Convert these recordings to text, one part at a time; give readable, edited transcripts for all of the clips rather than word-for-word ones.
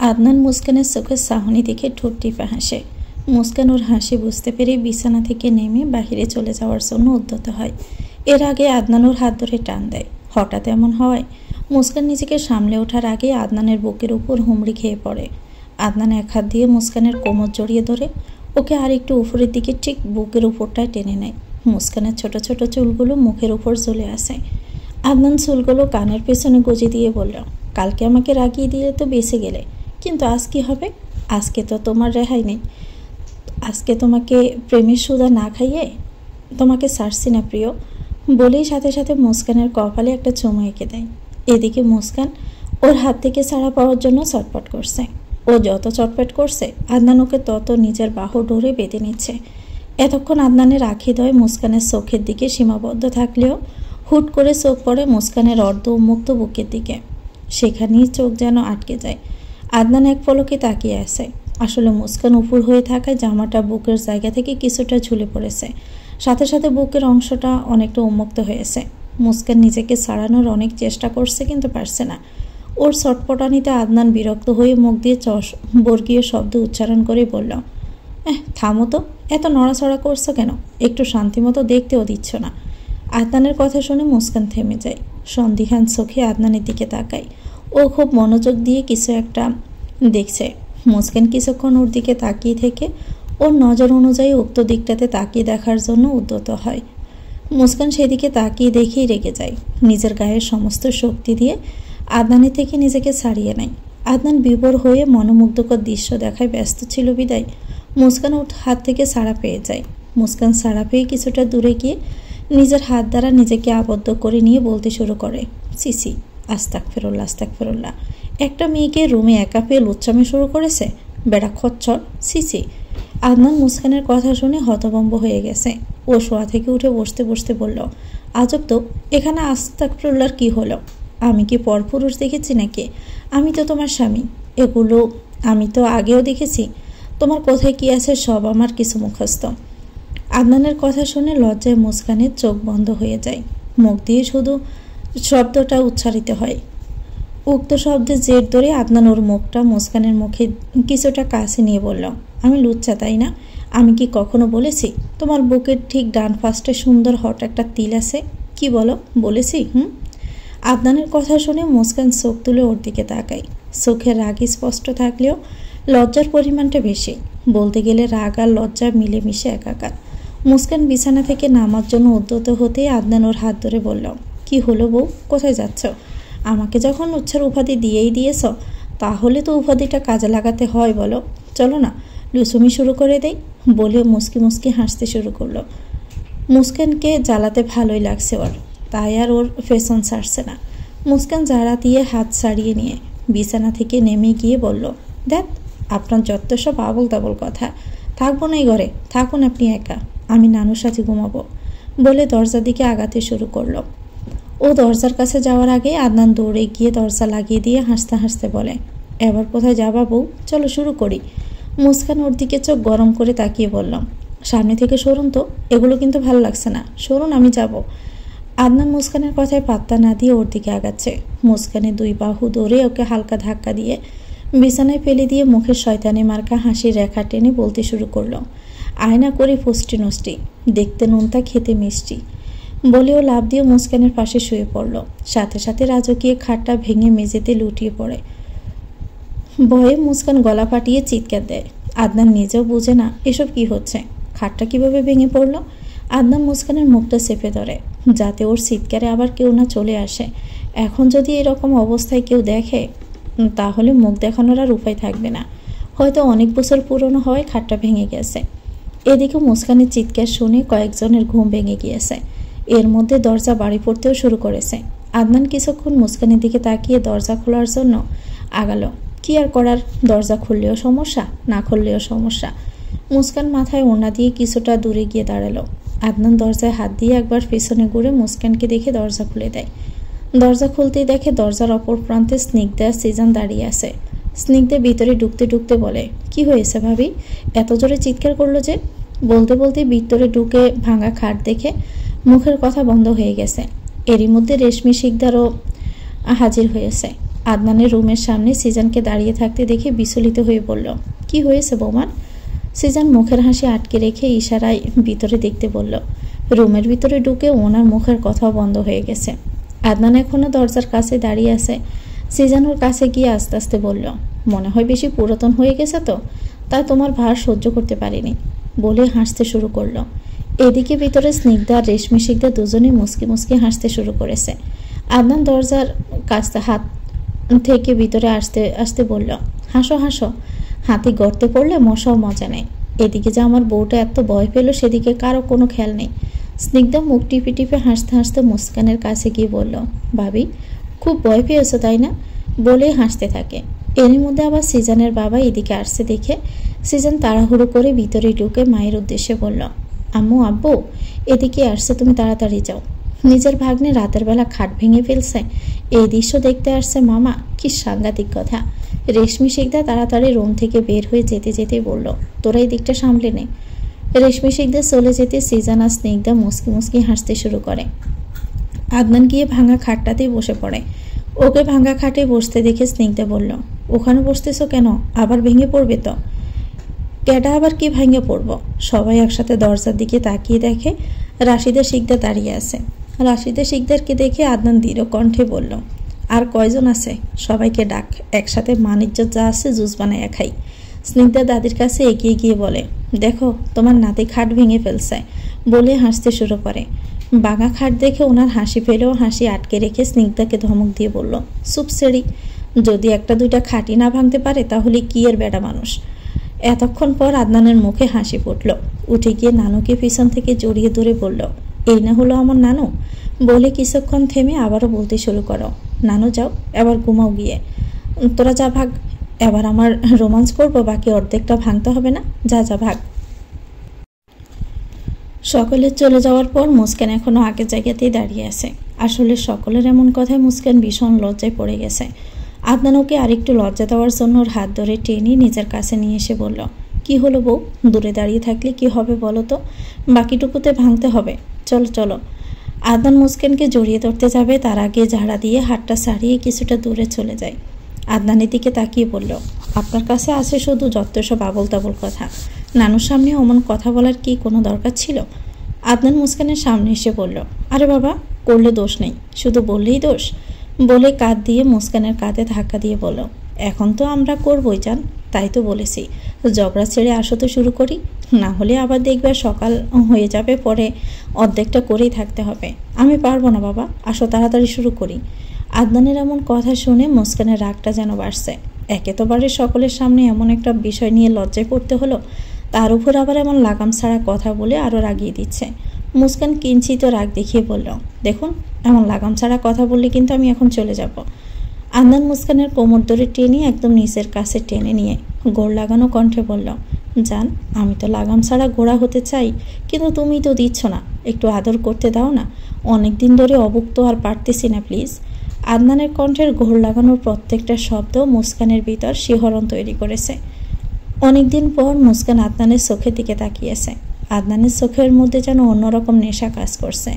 আদনান মুস্কানের চোখের চাহনি দেখে ঠোঁট টিপে হাসে। মুস্কান ওর হাসি বুঝতে পেরে বিছানা থেকে নেমে বাহিরে চলে যাওয়ার জন্য উদ্যত হয়। এর আগে আদনান ওর হাত ধরে টান দেয়। হঠাৎ এমন হওয়ায় মুস্কান নিজেকে সামলে ওঠার আগে আদনানের বুকের উপর হুমড়ি খেয়ে পড়ে। আদনান এক হাত দিয়ে মুস্কানের কোমর জড়িয়ে ধরে ওকে আর একটু উপরের দিকে ঠিক বুকের উপরটায় টেনে নেয়। মুস্কানের ছোট ছোট চুলগুলো মুখের উপর চলে আসে। আদনান চুলগুলো কানের পেছনে গুজে দিয়ে বলল, কালকে আমাকে রাগিয়ে দিয়ে তো বেঁচে গেলে, কিন্তু আজ কি হবে? আজকে তো তোমার রেহাই নেই। আজকে তোমাকে প্রেমের সুধা না খাইয়ে তোমাকে ছাড়ছি না প্রিয়। বলেই সাথে সাথে মুস্কানের কপালে একটা চুমু এঁকে দেয়। এদিকে মুস্কান ওর হাত থেকে ছাড়া পাওয়ার জন্য চটপট করছে। ও যত চটপট করছে আদনান ওকে তত নিজের বাহু ডোরে বেঁধে নিচ্ছে। এতক্ষণ আদনানের আখিদয় মুস্কানের চোখের দিকে সীমাবদ্ধ থাকলেও হুট করে চোখ পড়ে মুস্কানের অর্ধ উন্মুক্ত বুকের দিকে। সেখানেই চোখ যেন আটকে যায়। আদনান এক পলকে তাকিয়ে আছে। আসলে মুস্কান উপুর হয়ে থাকায় জামাটা বুকের জায়গা থেকে কিছুটা ঝুলে পড়েছে। সাথে সাথে বুকের অংশটা অনেকটা উন্মুক্ত হয়েছে। মুস্কান নিজেকে ছাড়ানোর অনেক চেষ্টা করছে, কিন্তু পারছে না। ওর ছটপটানিতে আদনান বিরক্ত হয়ে মুখ দিয়ে বর্গীয় শব্দ উচ্চারণ করে বলল, থামো তো, এত নড়াচড়া করছো কেন? একটু শান্তিমতো দেখতেও দিচ্ছ না। আদনানের কথা শুনে মুস্কান থেমে যায়। সন্দিহান চোখে আদনানের দিকে তাকায়। ও খুব মনোযোগ দিয়ে কিছু একটা দেখছে। মুস্কান কিছুক্ষণ ওর দিকে তাকিয়ে থেকে ওর নজর অনুযায়ী উক্ত দিকটাতে তাকিয়ে দেখার জন্য উদ্যত হয়। মুস্কান সেদিকে তাকিয়ে দেখেই রেগে যায়। নিজের গায়ের সমস্ত শক্তি দিয়ে আদনানের থেকে নিজেকে ছাড়িয়ে নেয়। আদনান বিভোর হয়ে মনোমুগ্ধকর দৃশ্য দেখায় ব্যস্ত ছিল বিদায় মুস্কান ওর হাত থেকে ছাড়া পেয়ে যায়। মুস্কান ছাড়া পেয়ে কিছুটা দূরে গিয়ে নিজের হাত দ্বারা নিজেকে আবদ্ধ করে নিয়ে বলতে শুরু করে, সিসি, আস্তাগফিরুল্লাহ আস্তাগফিরুল্লাহ। একটা মেয়েকে রুমে একা পেয়ে লুচ্চামি শুরু করেছে, বেড়া খচ্চর, সিসি। আদনান মুস্কানের কথা শুনে হতভম্ব হয়ে গেছে। ও শোয়া থেকে উঠে বসতে বসতে বলল, আজব তো, এখানে আস্তাগফিরুল্লাহর কি হলো? আমি কি পরপুরুষ দেখেছি নাকি? আমি তো তোমার স্বামী। এগুলো আমি তো আগেও দেখেছি। তোমার কোথায় কি আছে সব আমার কিছু মুখস্থ। আদনানের কথা শুনে লজ্জায় মুস্কানের চোখ বন্ধ হয়ে যায়। মুখ দিয়ে শুধু শব্দটা উচ্চারিত হয়। উক্ত শব্দের জের ধরে আদনান ওর মুখটা মুস্কানের মুখে কিছুটা কাছে নিয়ে বলল, আমি লুচ্চা তাই না? আমি কি কখনো বলেছি তোমার বুকের ঠিক ডান পাশে সুন্দর হট একটা তিল আছে? কি বলো, বলেছি? আদনানের কথা শুনে মুস্কান চোখ তুলে ওর দিকে তাকায়। চোখের রাগ স্পষ্ট থাকলেও লজ্জার পরিমাণটা বেশি। বলতে গেলে রাগ আর লজ্জা মিলেমিশে একাকার। মুস্কান বিছানা থেকে নামার জন্য উদ্যত হতেই আদনান ওর হাত ধরে বলল, কি হলো বউ, কোথায় যাচ্ছ? আমাকে যখন উচ্ছার উপাধি দিয়েই দিয়েছ, তাহলে তো উপাধিটা কাজে লাগাতে হয় বলো। চলো না, লুসুমি শুরু করে দেই। বলে মুস্কি মুস্কি হাসতে শুরু করলো। মুস্কানকে জ্বালাতে ভালোই লাগছে ওর, তাই আর ওর ফেশন ছাড়ছে না। মুস্কান জাড়া দিয়ে হাত ছাড়িয়ে নিয়ে বিছানা থেকে নেমে গিয়ে বলল, দেখ, আপনার যত সব আবল তাবল কথা। থাকবো না এই ঘরে, থাকুন আপনি একা, আমি নানুর সাথে ঘুমাবো। বলে দরজার দিকে আগাতে শুরু করলো। ও দরজার কাছে যাওয়ার আগে আদনান দৌড়ে গিয়ে দরজা লাগিয়ে দিয়ে হাসতে হাসতে বলে, এবার কোথায় যাবা বউ, চলো শুরু করি। মুস্কান ওর দিকে চোখ গরম করে তাকিয়ে বললাম, সামনে থেকে সরুন তো, এগুলো কিন্তু ভালো লাগছে না, সরুন, আমি যাব। আদনান মুস্কানের কথায় পাত্তা না দিয়ে ওর দিকে আগাচ্ছে। মুস্কানের দুই বাহু ধরে ওকে হালকা ধাক্কা দিয়ে বিছানায় ফেলে দিয়ে মুখের শয়তানি মার্কা হাসির রেখা টেনে বলতে শুরু করলো, আয়না করে ফুষ্টি নষ্টি, দেখতে নুনতা খেতে মিষ্টি। বলেও লাফ দিয়ে মুস্কানের পাশে শুয়ে পড়ল। সাথে সাথে রাজকীয় খাটটা ভেঙে মেঝেতে লুটিয়ে পড়ে। ভয়ে মুস্কান গলা ফাটিয়ে চিৎকার দেয়। আদনান নিজেও বুঝে না এসব কি হচ্ছে, খাটটা কিভাবে ভেঙে পড়ল। আদনান মুস্কানের মুখটা চেপে ধরে, যাতে ওর চিৎকারে আবার কেউ না চলে আসে। এখন যদি এরকম অবস্থায় কেউ দেখে, তাহলে মুখ দেখানোর আর উপায় থাকবে না। হয়তো অনেক বছর পুরনো হওয়ায় খাটটা ভেঙে গেছে। এদিকে মুস্কানের চিৎকার শুনে কয়েকজনের ঘুম ভেঙে গিয়েছে। এর মধ্যে দরজা বাড়ি পড়তেও শুরু করেছে। আদনান কিছুক্ষণ মুস্কানের দিকে তাকিয়ে দরজা খোলার জন্য আগালো। কি আর করার, দরজা খুললেও সমস্যা, না খুললেও সমস্যা। মুস্কান মাথায় ওড়না দিয়ে কিছুটা দূরে গিয়ে দাঁড়ালো। আদনান দরজায় হাত দিয়ে একবার পেছনে ঘুরে মুস্কানকে দেখে দরজা খুলে দেয়। দরজা খুলতেই দেখে দরজার অপর প্রান্তে স্নিগ্ধা সিজান দাঁড়িয়ে আছে। স্নিগ্ধা ভিতরে ঢুকতে ঢুকতে বলে, কি হয়েছে ভাবি, এত জোরে চিৎকার করলো যে? বলতে বলতে ভিতরে ঢুকে ভাঙা খাট দেখে মুখের কথা বন্ধ হয়ে গেছে। এরই মধ্যে রেশমি শিকদারও হাজির হয়েছে। আদনানের রুমের সামনে সিজানকে দাঁড়িয়ে থাকতে দেখে বিচলিত হয়ে বলল, কি হয়েছে বৌমা? সিজান মুখের হাসি আটকে রেখে ইশারায় ভিতরে দেখতে বলল। রুমের ভিতরে ঢুকে ওনার মুখের কথাও বন্ধ হয়ে গেছে। আদনান এখনো দরজার কাছে দাঁড়িয়ে আছে। সিজান ওর কাছে গিয়ে আস্তে আস্তে বলল, মনে হয় বেশি পুরাতন হয়ে গেছে তো, তাই তোমার ভার সহ্য করতে পারিনি বলে হাসতে শুরু করলো। এদিকে ভিতরে স্নিগ্ধা আর রেশমি শিকদা দুজনে মুসকি মুসকি হাসতে শুরু করেছে। আদনান দরজার কাছে হাত থেকে ভিতরে আসতে আসতে বলল, হাসো হাসো, হাতি গর্তে পড়লে মশাও মজা নেই। এদিকে যে আমার বউটা এত ভয় পেল সেদিকে কারো কোনো খেয়াল নেই। স্নিগ্ধা মুখ টিপে টিপে হাসতে হাসতে মুস্কানের কাছে গিয়ে বলল, ভাবি খুব ভয় পেয়েছো তাই না? বলেই হাসতে থাকে। এরই মধ্যে আবার সিজানের বাবা এদিকে আসছে দেখে সিজান তাড়াহুড়ো করে ভিতরে ঢুকে মায়ের উদ্দেশ্যে বলল, আম্মু আব্বু এদিকে আসছে, তুমি তাড়াতাড়ি যাও। নিজের ভাগ্নে রাতের বেলা খাট ভেঙে ফেলছে, এই দৃশ্য দেখতে আসছে মামা, কি সাংঘাতিক কথা। রেশমি শিকদা তাড়াতাড়ি রুম থেকে বের হয়ে যেতে যেতে বলল, তোরা এই দিকটা সামলে নে। রেশমি শিকদা চলে যেতে সিজান আর স্নিগ্ধা মুসকি মুসকি হাসতে শুরু করে। আদনান গিয়ে ভাঙা খাটটাতেই বসে পড়ে। ওকে ভাঙা খাটে বসতে দেখে স্নিগ্ধা বলল, ওখানে বসতেছো কেন? আবার ভেঙে পড়বে তো। ক্যাটা আবার কি ভেঙে পড়ব? সবাই একসাথে দরজার দিকে তাকিয়ে দেখে রাশিদা শিকদা দাঁড়িয়ে আছে। রাশিদা শিকদারকে দেখে আদনান দৃঢ় কণ্ঠে বলল, আর কয়জন আছে? সবাইকে ডাক, একসাথে মানিজ্জত যা আছে জুস বানায় খাই। স্নিগ্ধা দাদির কাছে এগিয়ে গিয়ে বলে, দেখো তোমার নাতি খাট ভেঙে ফেলছে বলে হাসতে শুরু করে। বাঙা খাট দেখে ওনার হাসি পেলেও হাসি আটকে রেখে স্নিগ্ধাকে ধমক দিয়ে বলল, চুপ সেরি, যদি একটা দুইটা খাটি না ভাঙতে পারে তাহলে কি এর বেড়া মানুষ। এতক্ষণ পর আদনানের মুখে হাসি ফুটল। উঠে গিয়ে নানুকে পিছন থেকে জড়িয়ে ধরে বলল, এই না হলো আমার নানু? বলে কিছুক্ষণ থেমে আবারও বলতে শুরু করো, নানু যাও এবার ঘুমাও গিয়ে, তোরা যা ভাগ, এবার আমার রোমান্স করবো, বাকি অর্ধেকটা ভাঙতে হবে না, যা যা ভাগ। সকলের চলে যাওয়ার পর মুস্কান এখনো আগের জায়গাতেই দাঁড়িয়ে আছে। আসলে সকলের এমন কথায় মুস্কান ভীষণ লজ্জায় পড়ে গেছে। আদনান ওকে আরেকটু লজ্জা দেওয়ার জন্য ওর হাত ধরে টেনে নিজের কাছে নিয়ে এসে বলল, কি হলো বউ, দূরে দাঁড়িয়ে থাকলে কি হবে বলো তো, বাকিটুকুতে ভাঙতে হবে, চলো চলো। আদনান মুস্কানকে জড়িয়ে ধরতে যাবে তার আগে ঝাড়া দিয়ে হাতটা ছাড়িয়ে কিছুটা দূরে চলে যায়। আদনানের দিকে তাকিয়ে বলল, আপনার কাছে আছে শুধু যত সব আবল তাবল কথা, নানুর সামনে অমন কথা বলার কি কোনো দরকার ছিল? আদনান মুস্কানের সামনে এসে বলল, আরে বাবা, করলে দোষ নেই, শুধু বললেই দোষ। বলে কাঁধ দিয়ে মুস্কানের কাঁধে ধাক্কা দিয়ে বলল, এখন তো আমরা করবই জান, তাই তো বলেছি ঝগড়া ছেড়ে আসো তো শুরু করি, না হলে আবার দেখবে সকাল হয়ে যাবে, পরে অর্ধেকটা করেই থাকতে হবে। আমি পারবো না বাবা, আসো তাড়াতাড়ি শুরু করি। আদনানের এমন কথা শুনে মুস্কানের রাগটা যেন বাড়ছে। একে তো বাড়ির সকলের সামনে এমন একটা বিষয় নিয়ে লজ্জায় পড়তে হলো, তার উপর আবার এমন লাগাম ছাড়া কথা বলে আরও রাগিয়ে দিচ্ছে। মুস্কান কিঞ্চিত রাগ দেখিয়ে বলল, দেখুন এমন লাগাম ছাড়া কথা বললে কিন্তু আমি এখন চলে যাব। আদনান মুস্কানের কোমর ধরে টেনে একদম নিচের কাছে টেনে নিয়ে গোড় লাগানো কণ্ঠে বলল, জান আমি তো লাগাম ছাড়া গোড়া হতে চাই, কিন্তু তুমি তো দিচ্ছ না, একটু আদর করতে দাও না, অনেক দিন ধরে অভুক্ত আর পারতেছি না প্লিজ। আদনানের কণ্ঠের ঘোর লাগানোর প্রত্যেকটা শব্দ মুস্কানের ভিতর শিহরণ তৈরি করেছে। অনেকদিন পর মুস্কান আদনানের চোখের দিকে তাকিয়েছে। আদনানের চোখের মধ্যে যেন অন্যরকম নেশা কাজ করছে,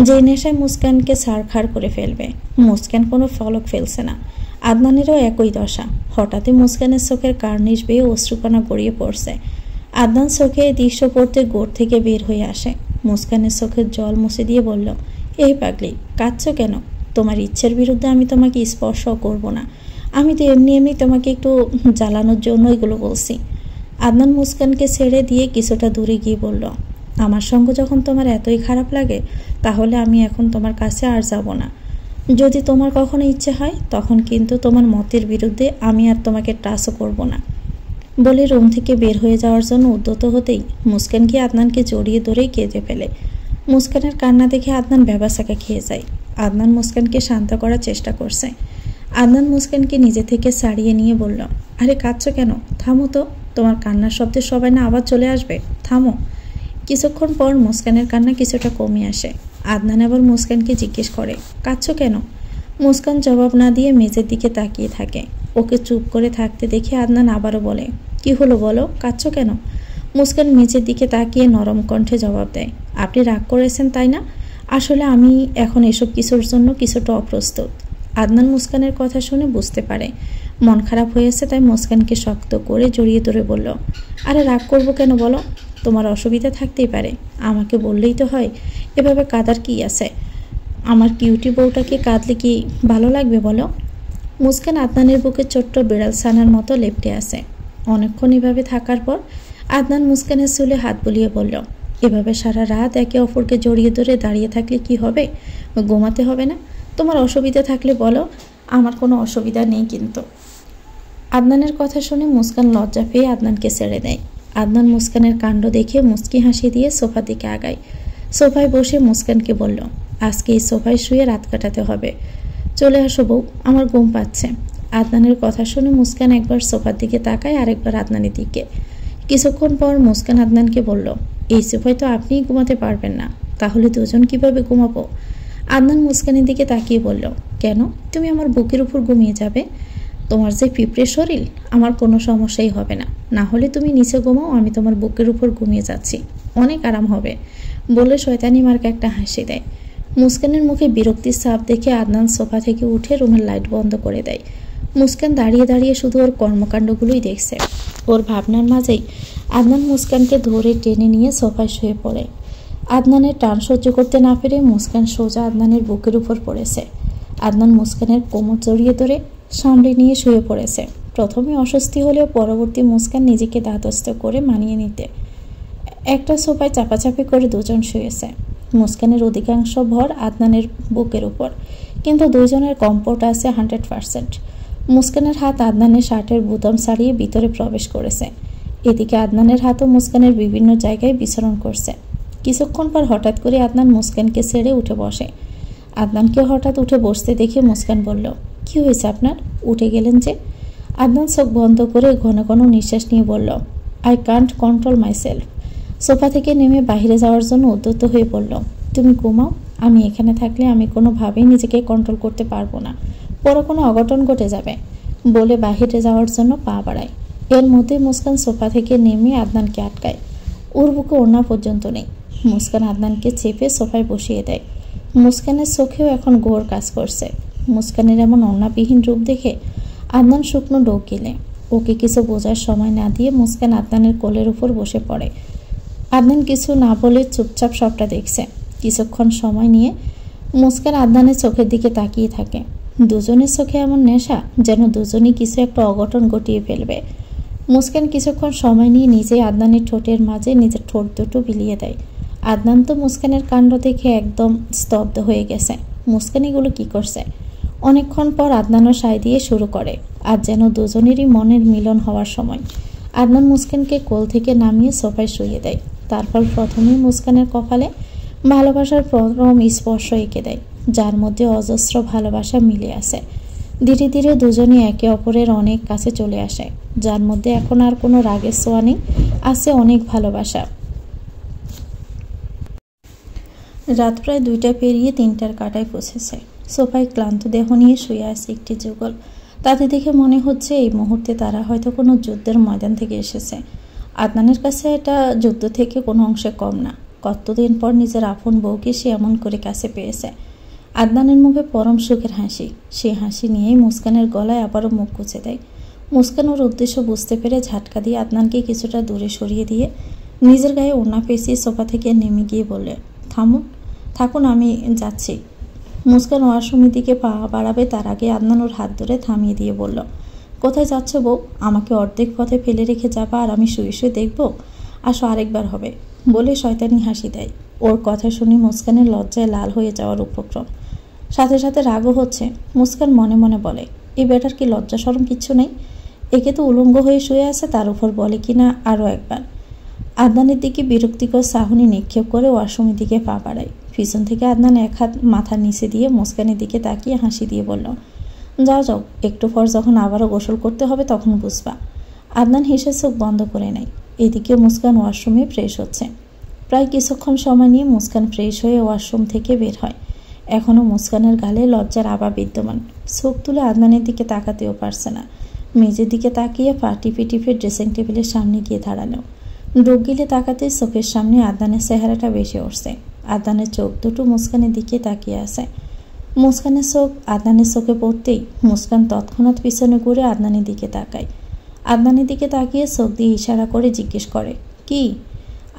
যে নেশায় মুস্কানকে ছাড়খাড় করে ফেলবে। মুস্কান কোনো ফলক ফেলছে না। আদনানেরও একই দশা। হঠাৎই মুস্কানের চোখের কার্নিশ বেয়ে অশ্রুকণা গড়িয়ে পড়ছে। আদনান চোখে দৃশ্য পড়তে গোড় থেকে বের হয়ে আসে। মুস্কানের চোখের জল মুছে দিয়ে বলল, এই পাগলি, কাঁদছো কেন? তোমার ইচ্ছের বিরুদ্ধে আমি তোমাকে স্পর্শ করব না, আমি তো এমনি এমনি তোমাকে একটু জ্বালানোর জন্য এগুলো বলছি। আদনান মুস্কানকে ছেড়ে দিয়ে কিছুটা দূরে গিয়ে বলল, আমার সঙ্গে যখন তোমার এতই খারাপ লাগে তাহলে আমি এখন তোমার কাছে আর যাব না। যদি তোমার কখনো ইচ্ছে হয় তখন কিন্তু তোমার মতের বিরুদ্ধে আমি আর তোমাকে টাচও করব না। বলে রুম থেকে বের হয়ে যাওয়ার জন্য উদ্যত হতেই মুস্কান গিয়ে আদনানকে জড়িয়ে ধরেই কেঁদে ফেলে। মুস্কানের কান্না দেখে আদনান ভ্যাবাসাকা খেয়ে যায়। আদনান মুস্কানকে শান্ত করার চেষ্টা করছে। আদনান মুস্কানকে নিজে থেকে ছাড়িয়ে নিয়ে বলল, আরে কাঁদছো কেন? থামো তো, তোমার কান্নার শব্দে সবাই না আবার চলে আসবে, থামো। কিছুক্ষণ পর মুস্কানের কান্না কিছুটা কমে আসে। আদনান আবার মুস্কানকে জিজ্ঞেস করে, কাঁদছো কেন? মুস্কান জবাব না দিয়ে মেঝের দিকে তাকিয়ে থাকে। ওকে চুপ করে থাকতে দেখে আদনান আবারও বলে, কি হলো বলো, কাঁদছো কেন? মুস্কান মেঝের দিকে তাকিয়ে নরম কণ্ঠে জবাব দেয়, আপনি রাগ করেছেন তাই না? আসলে আমি এখন এসব কিছুর জন্য কিছুটা অপ্রস্তুত। আদনান মুস্কানের কথা শুনে বুঝতে পারে মন খারাপ হয়েছে, তাই মুস্কানকে শক্ত করে জড়িয়ে ধরে বলল, আরে রাগ করবো কেন বলো? তোমার অসুবিধা থাকতেই পারে, আমাকে বললেই তো হয়। এভাবে কাঁদার কি আছে? আমার কিউটি বউটাকে কাঁদলে কি ভালো লাগবে বলো? মুস্কান আদনানের বুকে ছোট্ট বিড়াল ছানার মতো লেপ্টে আছে। অনেকক্ষণ এভাবে থাকার পর আদনান মুস্কানের চুলে হাত বুলিয়ে বলল, এভাবে সারা রাত একে অপরকে জড়িয়ে ধরে দাঁড়িয়ে থাকলে কি হবে? ঘুমাতে হবে না? তোমার অসুবিধা থাকলে বলো, আমার কোনো অসুবিধা নেই কিন্তু। আদনানের কথা শুনে মুস্কান লজ্জা পেয়ে আদনানকে ছেড়ে দেয়। আদনান মুস্কানের কাণ্ড দেখে মুচকি হাসি দিয়ে সোফার দিকে আগায়। সোফায় বসে মুস্কানকে বলল, আজকে এই সোফায় শুয়ে রাত কাটাতে হবে, চলে আসো বউ, আমার ঘুম পাচ্ছে। আদনানের কথা শুনে মুস্কান একবার সোফার দিকে তাকায়, আরেকবার আদনানের দিকে। কিছুক্ষণ পর মুস্কান আদনানকে বলল, এই সোফায় তো আপনিই ঘুমাতে পারবেন না, তাহলে দুজন কিভাবে ঘুমাবো? আদনান মুস্কানের দিকে তাকিয়ে বলল, কেন, তুমি আমার বুকের উপর ঘুমিয়ে যাবে? তোমার যে পিঁপড়ে শরীর, আমার কোনো সমস্যাই হবে না। না হলে তুমি নিচে ঘুমাও, আমি তোমার বুকের উপর ঘুমিয়ে যাচ্ছি, অনেক আরাম হবে, বলে শয়তানি মার্কা একটা হাসি দেয়। মুস্কানের মুখে বিরক্তির ছাপ দেখে আদনান সোফা থেকে উঠে রুমের লাইট বন্ধ করে দেয়। মুস্কান দাঁড়িয়ে দাঁড়িয়ে শুধু ওর কর্মকাণ্ডগুলোই দেখছে। ওর ভাবনার মাঝেই আদনান মুস্কানকে ধরে টেনে নিয়ে সোফায় শুয়ে পড়ে। আদনানের টান সহ্য করতে না পেরে মুস্কান সোজা আদনানের বুকের উপর পড়েছে। আদনান মুস্কানের কোমর জড়িয়ে ধরে সামলে নিয়ে শুয়ে পড়েছে। প্রথমে অস্বস্তি হলেও পরবর্তী মুস্কান নিজেকে দাঁতস্থ করে মানিয়ে নিতে একটা সোফায় চাপাচাপি করে দুজন শুয়েছে। মুস্কানের অধিকাংশ ভর আদনানের বুকের উপর, কিন্তু দুইজনের কমফোর্ট আছে 100%। মুস্কানের হাত আদনানের শার্টের বোতাম ছাড়িয়ে ভিতরে প্রবেশ করেছে। এদিকে আদনানের হাতও মুস্কানের বিভিন্ন জায়গায় বিচরণ করছে। কিছুক্ষণ পর হঠাৎ করে আদনান মুস্কানকে ছেড়ে উঠে বসে। আদনানকে হঠাৎ উঠে বসতে দেখে মুস্কান বলল, কি হয়েছে আপনার, উঠে গেলেন যে? আদনান চোখ বন্ধ করে ঘন ঘন নিঃশ্বাস নিয়ে বলল, I can't control myself. Sofa থেকে নেমে বাইরে যাওয়ার জন্য উদ্যত হয়ে বলল, তুমি ঘুমাও, আমি এখানে থাকলে আমি কোনোভাবেই নিজেকে কন্ট্রোল করতে পারবো না, পরে কোনো অঘটন ঘটে যাবে, বলে বাহিরে যাওয়ার জন্য পা বাড়ায়। এর মধ্যে মুস্কান সোফা থেকে নেমে আদনানকে আটকায়। ওর বুকে ওড়না পর্যন্ত নেই। মুস্কান আদনানকে চেপে সোফায় বসিয়ে দেয়। মুস্কানের চোখেও এখন ঘোর কাজ করছে। মুস্কানের এমন ওড়নাবিহীন রূপ দেখে আদনান শুকনো ডোক গেলে। ওকে কিছু বোঝার সময় না দিয়ে মুস্কান আদনানের কোলের উপর বসে পড়ে। আদনান কিছু না বলে চুপচাপ সবটা দেখছে। কিছুক্ষণ সময় নিয়ে মুস্কান আদনানের চোখের দিকে তাকিয়ে থাকে। দুজনের চোখে এমন নেশা যেন দুজনই কিছু একটা অঘটন ঘটিয়ে ফেলবে। মুস্কান কিছুক্ষণ সময় নিয়ে নিজেই আদনানের ঠোঁটের মাঝে নিজের ঠোঁট দুটো বিলিয়ে দেয়। আদনান তো মুস্কানের কাণ্ড দেখে একদম স্তব্ধ হয়ে গেছে। মুস্কান এগুলো কি করছে? অনেকক্ষণ পর আদনানও সায় দিয়ে শুরু করে। আজ যেন দুজনেরই মনের মিলন হওয়ার সময়। আদনান মুস্কানকে কোল থেকে নামিয়ে সোফায় শুইয়ে দেয়। তারপর প্রথমেই মুস্কানের কপালে ভালোবাসার প্রথম স্পর্শ এঁকে দেয়, যার মধ্যে অজস্র ভালোবাসা মিলে আছে। ধীরে ধীরে দুজনে একে অপরের অনেক কাছে চলে আসে, যার মধ্যে এখন আর কোনো রাগের ছোঁয়া নেই, আছে অনেক ভালোবাসা। রাত প্রায় 2টা পেরিয়ে 3টার কাঁটায় পৌঁছেছে। সোফায় ক্লান্ত দেহ নিয়ে শুয়ে আছে একটি যুগল। তাতে দেখে মনে হচ্ছে এই মুহূর্তে তারা হয়তো কোনো যুদ্ধের ময়দান থেকে এসেছে। আদনানের কাছে এটা যুদ্ধ থেকে কোনো অংশে কম না। কতদিন পর নিজের আপন বউকে সে এমন করে কাছে পেয়েছে। আদনানের মুখে পরম সুখের হাসি। সে হাসি নিয়েই মুস্কানের গলায় আবারও মুখ গুজে দেয়। মুস্কান ওর উদ্দেশ্য বুঝতে পেরে ঝাটকা দিয়ে আদনানকে কিছুটা দূরে সরিয়ে দিয়ে নিজের গায়ে ওড়না পেঁচিয়ে সোফা থেকে নেমে গিয়ে বলে, থাকুন, আমি যাচ্ছি। মুস্কান ওয়াশরুমের দিকে পা বাড়াবে তার আগে আদনান ওর হাত ধরে থামিয়ে দিয়ে বলল, কোথায় যাচ্ছ বউ? আমাকে অর্ধেক পথে ফেলে রেখে যাবা আর আমি শুয়ে শুয়ে দেখবো? আসো, আরেকবার হবে, বলে শয়তানি হাসি দেয়। ওর কথা শুনে মুস্কানের লজ্জায় লাল হয়ে যাওয়ার উপক্রম, সাথে সাথে রাগও হচ্ছে। মুস্কান মনে মনে বলে, এই বেটার কি লজ্জা শরম কিচ্ছু নেই? একে তো উলঙ্গ হয়ে শুয়ে আছে, তার উপর বলে কিনা আরও একবার। আদনানের দিকে বিরক্তিকর চাহনি নিক্ষেপ করে ওয়াশরুমের দিকে পা বাড়ায়। পিছন থেকে আদনান এক হাত মাথার নিচে দিয়ে মুস্কানের দিকে তাকিয়ে হাসি দিয়ে বলল, যাও যাও, একটু পর যখন আবারও গোসল করতে হবে তখন বুঝবা। আদনান হেসে চোখ বন্ধ করে নেয়। এদিকে মুস্কান ওয়াশরুমে ফ্রেশ হচ্ছে। প্রায় কিছুক্ষণ সময় নিয়ে মুস্কান ফ্রেশ হয়ে ওয়াশরুম থেকে বের হয়। এখনও মুস্কানের গালে লজ্জার আভা বিদ্যমান। চোখ তুলে আদনানের দিকে তাকাতেও পারছে না। মেঝের দিকে তাকিয়ে পা টিপে টিপে ড্রেসিং টেবিলের সামনে গিয়ে দাঁড়ানো। ডোক গিলে তাকাতে চোখের সামনে আদনানের চেহারাটা বেশি উঠছে। আদনানের চোখ দুটো মুস্কানের দিকে তাকিয়ে আছে। মুস্কানের চোখ আদনানের চোখে পড়তেই মুস্কান তৎক্ষণাৎ পিছনে ঘুরে আদনানের দিকে তাকায়। আদনানের দিকে তাকিয়ে চোখ দিয়ে ইশারা করে জিজ্ঞেস করে, কি?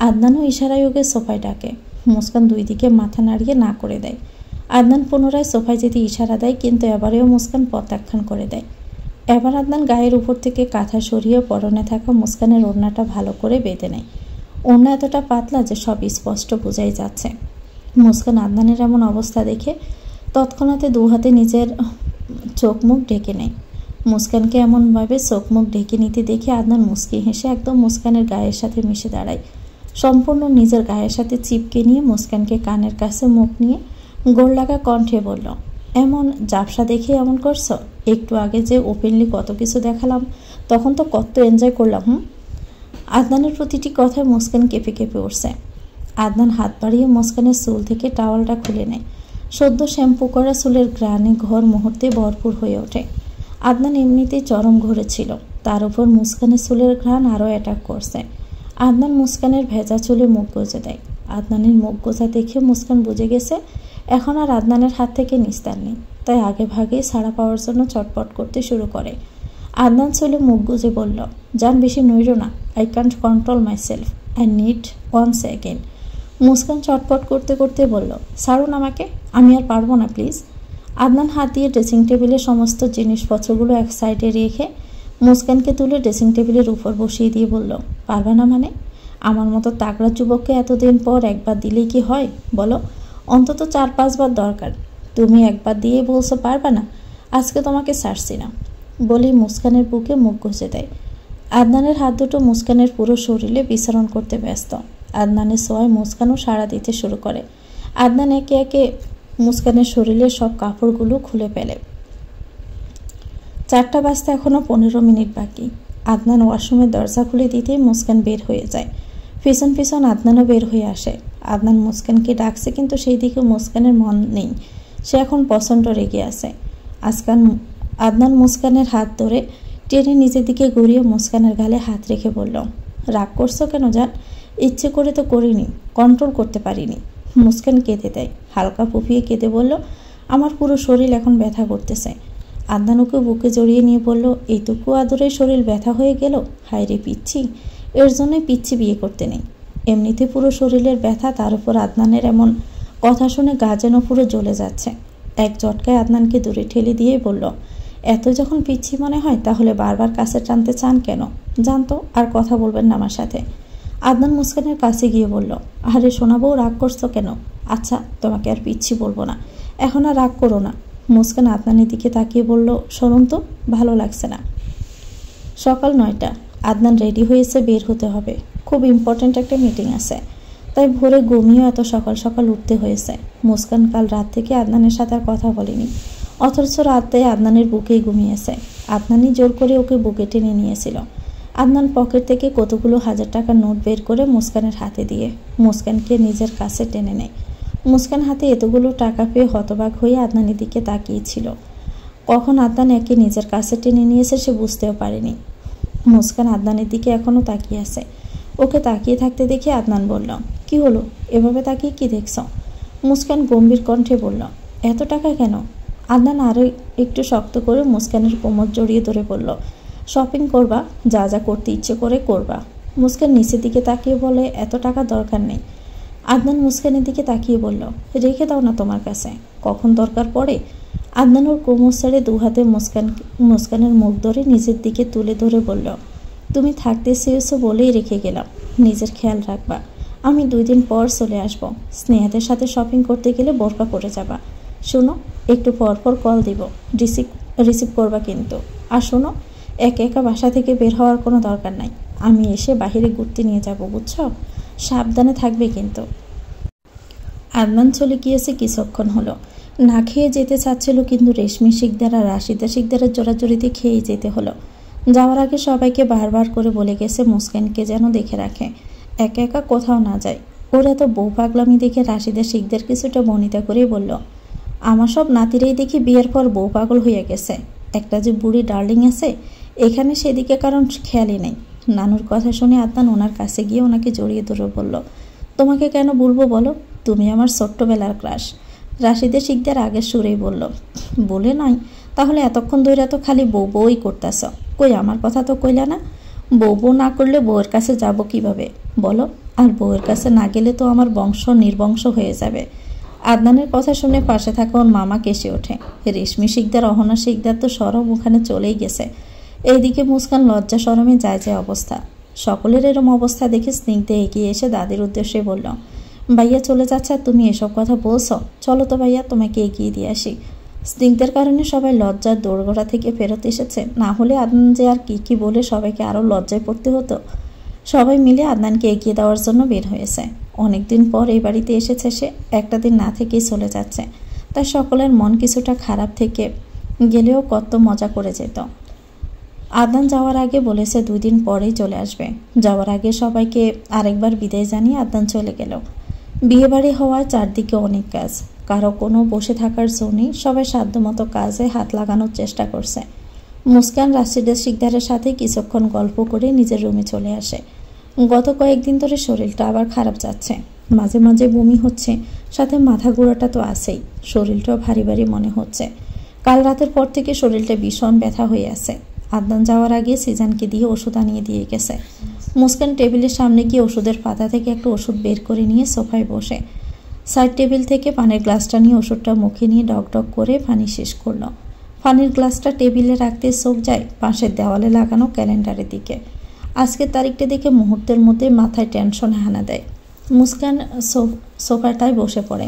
আদনানও ইশারায় ওকে সোফায় ডাকে। মুস্কান দুই দিকে মাথা নাড়িয়ে না করে দেয়। আদনান পুনরায় সোফায় যেতে ইশারা দেয়, কিন্তু এবারেও মুস্কান প্রত্যাখ্যান করে দেয়। এবার আদনান গায়ের উপর থেকে কাঁথা সরিয়ে পরনে থাকা মুস্কানের ওড়নাটা ভালো করে বেঁধে নেয়। ওড়না এতটা পাতলা যে সব স্পষ্ট বোঝাই যাচ্ছে। মুস্কান আদনানের এমন অবস্থা দেখে তৎক্ষণাৎ দু হাতে নিজের চোখ মুখ ঢেকে নেয়। মুস্কানকে এমনভাবে চোখ মুখ ঢেকে নিতে দেখে আদনান মুস্কি হেসে একদম মুস্কানের গায়ের সাথে মিশে দাঁড়ায়। সম্পূর্ণ নিজের গায়ের সাথে চিপকে নিয়ে মুস্কানকে কানের কাছে মুখ নিয়ে গোড় লাগা কণ্ঠে বলল, এমন জাপসা দেখে এমন করছো? একটু আগে যে ওপেনলি কত কিছু দেখালাম, তখন তো কত এনজয় করলাম। আদনানের প্রতিটি কথায় মুস্কান কেঁপে কেঁপে উঠছে। আদনান হাত বাড়িয়ে মুস্কানের চুল থেকে টাওয়ালটা খুলে নেয়। সদ্য শ্যাম্পু করা চুলের গ্রানে ঘর মুহূর্তে ভরপুর হয়ে ওঠে। আদনান এমনিতেই চরম ঘরে ছিল, তার উপর মুস্কানের চুলের ঘ্রাণ আরও অ্যাটাক করছে। আদনান মুস্কানের ভেজা চুলে মুখ গুজে দেয়। আদনানের মুখ গোজা দেখে মুস্কান বুঝে গেছে এখন আর আদনানের হাত থেকে নিস্তার নেই, তাই আগে ভাগে ছাড়া পাওয়ার জন্য চটপট করতে শুরু করে। আদনান চুলে মুখ গুজে বলল, জান বেশি নইরো না, I can't control my self, I need 1 second. Muskan চটপট করতে করতে বলল, ছাড়ুন আমাকে, আমি আর পারবো না প্লিজ। আদনান হাত দিয়ে ড্রেসিং টেবিলের সমস্ত জিনিসপত্রগুলো এক সাইডে রেখে মুস্কানকে তুলে ড্রেসিং টেবিলের উপর বসিয়ে দিয়ে বলল, পারবে না মানে? আমার মতো তাগড়া যুবককে এতদিন পর একবার দিলেই কি হয় বলো? অন্তত 4-5 বার দরকার। তুমি একবার দিয়ে বলছো পারবে না, আজকে তোমাকে ছাড়ছি না বলেই মুস্কানের বুকে মুখ ঘষে দেয়। আদনানের হাত দুটো মুস্কানের পুরো শরীরে বিচরণ করতে ব্যস্ত। আদনানের ছোঁয়ায় মুস্কানও সাড়া দিতে শুরু করে। আদনান একে একে মুস্কানের শরীরের সব কাপড়গুলো খুলে ফেলে। 4টা বাজতে এখনো 15 মিনিট বাকি। আদনান ওয়াশরুমের দরজা খুলে দিতেই মুস্কান বের হয়ে যায়। পিছন পিছন আদনানও বের হয়ে আসে। আদনান মুস্কানকে ডাকছে, কিন্তু সেই দিকে মুস্কানের মন নেই। সে এখন প্রচণ্ড রেগে আছে। আদনান মুস্কানের হাত ধরে টেনে নিজের দিকে ঘুরিয়ে মুস্কানের গালে হাত রেখে বলল, রাগ করছো কেন জান? ইচ্ছে করে তো করিনি, কন্ট্রোল করতে পারিনি। মুস্কান কেঁদে দেয়, হালকা ফুপিয়ে কেঁদে বলল, আমার পুরো শরীর এখন ব্যথা করতেছে। আদনান ওকে বুকে জড়িয়ে নিয়ে বলল, এইটুকু আদরে শরীর ব্যথা হয়ে গেল? হায় রে পিচ্ছি, এর জন্যই পিচ্ছি বিয়ে করতে নেই। এমনিতে পুরো শরীরের ব্যথা, তার উপর আদনানের এমন কথা শুনে গা যেন পুরো জ্বলে যাচ্ছে। এক ঝটকায় আদনানকে দূরে ঠেলে দিয়ে বলল, এত যখন পিচ্ছি মনে হয় তাহলে বারবার কাছে টানতে চান কেন? জানতো আর কথা বলবেন না আমার সাথে। আদনান মুস্কানের কাছে গিয়ে বলল, আরে শোনাবো, রাগ করছো কেন? আচ্ছা তোমাকে আর পিচ্ছি বলবো না, এখন আর রাগ করো না। মুস্কান আদনানের দিকে তাকিয়ে বলল, সরুন তো, ভালো লাগছে না। সকাল 9টা। আদনান রেডি হয়েছে, বের হতে হবে। খুব ইম্পর্ট্যান্ট একটা মিটিং আছে, তাই ভোরে ঘুমিয়েও এত সকাল সকাল উঠতে হয়েছে। মুস্কান কাল রাত থেকে আদনানের সাথে আর কথা বলেনি, অথচ রাতে আদনানের বুকেই ঘুমিয়েছে। আদনানই জোর করে ওকে বুকে টেনে নিয়েছিল। আদনান পকেট থেকে কতগুলো 1000 টাকার নোট বের করে মুস্কানের হাতে দিয়ে মুস্কানকে নিজের কাছে টেনে নেয়। মুস্কান হাতে এতগুলো টাকা পেয়ে হতবাক হয়ে আদনানের দিকে তাকিয়েছিল। কখন আদনান একে নিজের কাছে টেনে নিয়েছে সে বুঝতেও পারেনি। মুস্কান আদনানের দিকে এখনও তাকিয়ে আছে। ওকে তাকিয়ে থাকতে দেখে আদনান বলল, কি হলো, এভাবে তাকিয়ে কি দেখছ? মুস্কান গম্ভীর কণ্ঠে বলল, এত টাকা কেন? আদনান আরও একটু শক্ত করে মুস্কানের কোমর জড়িয়ে ধরে বলল, শপিং করবা, যা যা করতে ইচ্ছে করে করবা। মুস্কান নিচের দিকে তাকিয়ে বলে, এত টাকা দরকার নেই। আদনান মুস্কানের দিকে তাকিয়ে বলল, রেখে দাও না তোমার কাছে, কখন দরকার পড়ে। আদনান ওর কোমর ছেড়ে 2 হাতে মুস্কানের মুখ ধরে নিজের দিকে তুলে ধরে বলল, তুমি থাকতে চেয়েছো বলেই রেখে গেলাম, নিজের খেয়াল রাখবা। আমি 2 দিন পর চলে আসবো। স্নেহাদের সাথে শপিং করতে গেলে বোরকা পরে যাবা। শোনো, একটু পর পর কল দিব, রিসিভ করবা কিন্তু। আর শোনো, একা একা বাসা থেকে বের হওয়ার কোনো দরকার নাই। আমি এসে বাহিরে ঘুরতে নিয়ে যাব, বুঝছো? সাবধানে থাকবে কিন্তু। আদনান চলে গিয়েছে কিছুক্ষণ হলো। না খেয়ে যেতে চাচ্ছিল, কিন্তু রেশমি শিকদার আর রাশিদা শিকদারের জোরাজোরিতে খেয়েই যেতে হলো। যাওয়ার আগে সবাইকে বারবার করে বলে গেছে মুস্কানকে যেন দেখে রাখে, একা একা কোথাও না যায়। ওর এত বউ পাগলামি দেখে রাশিদা শিকদার কিছুটা বনিতা করেই বলল, আমার সব নাতিরাই দেখি বিয়ের পর বউ পাগল হয়ে গেছে। একটা যে বুড়ি ডার্লিং আছে এখানে, সেদিকে কারণ খেয়ালই নেই। নানুর কথা শুনে আদনান ওনার কাছে গিয়ে ওনাকে জড়িয়ে ধরে বলল, তোমাকে কেন বলবো বলো, তুমি আমার ছোট্টবেলার ক্রাশ। রাশিদা শিকদার আগের সুরেই বলল, বলে নয় তাহলে এতক্ষণ ধরে তো খালি বউ বউই করতেছ, কই আমার কথা তো কইলা না? বউ বউ না করলে বউয়ের কাছে যাব কিভাবে বলো? আর বউয়ের কাছে না গেলে তো আমার বংশ নির্বংশ হয়ে যাবে। আদনানের কথা শুনে পাশে থাকা ওর মামা কেসে ওঠে। রেশমি শিকদার অহনা শিকদার তো সরম ওখানে চলেই গেছে। এইদিকে মুস্কান লজ্জা শরমে যায় যায় অবস্থা। সকলের এরম অবস্থা দেখে স্নিগ্ধা এগিয়ে এসে দাদির উদ্দেশ্যে বলল, ভাইয়া চলে যাচ্ছে আর তুমি এসব কথা বলছো, চলো তো ভাইয়া তোমাকে এগিয়ে দিয়ে আসি। স্নিগ্ধার কারণে সবাই লজ্জার দোরগোড়া থেকে ফেরত এসেছে, না হলে আদনান যে আর কি বলে সবাইকে আরও লজ্জায় পড়তে হতো। সবাই মিলে আদনানকে এগিয়ে দেওয়ার জন্য বের হয়েছে। অনেকদিন পর এই বাড়িতে এসেছে সে, একটা দিন না থেকেই চলে যাচ্ছে। তাই সকলের মন কিছুটা খারাপ থেকে গেলেও কত মজা করে যেত। আদনান যাওয়ার আগে বলেছে 2 দিন পরেই চলে আসবে। যাওয়ার আগে সবাইকে আরেকবার বিদায় জানিয়ে আদনান চলে গেল। বিয়েবাড়ি হওয়ার চারদিকে অনেক কাজ, কারো কোনো বসে থাকার জো নেই। সবাই সাধ্যমতো কাজে হাত লাগানোর চেষ্টা করছে। মুস্কান রাশিদা শিকদারের সাথে কিছুক্ষণ গল্প করে নিজের রুমে চলে আসে। গত কয়েকদিন ধরে শরীরটা আবার খারাপ যাচ্ছে, মাঝে মাঝে বমি হচ্ছে, সাথে মাথা ঘোরাটা তো আছেই। শরীরটাও ভারী ভারী মনে হচ্ছে। কাল রাতের পর থেকে শরীরটা ভীষণ ব্যথা হয়ে আছে। আদনান যাওয়ার আগে সিজানকে দিয়ে ওষুধ আনিয়ে দিয়ে গেছে। মুস্কান টেবিলের সামনে গিয়ে ওষুধের পাতা থেকে একটা ওষুধ বের করে নিয়ে সোফায় বসে সাইড টেবিল থেকে পানির গ্লাসটা নিয়ে ওষুধটা মুখে নিয়ে ডক ডক করে পানি শেষ করলো। পানির গ্লাসটা টেবিলে রাখতে চোখ যায় পাশের দেওয়ালে লাগানো ক্যালেন্ডারের দিকে। আজকের তারিখটা দেখে মুহূর্তের মধ্যে মাথায় টেনশন হানা দেয়। মুস্কান সোফাটায় বসে পড়ে।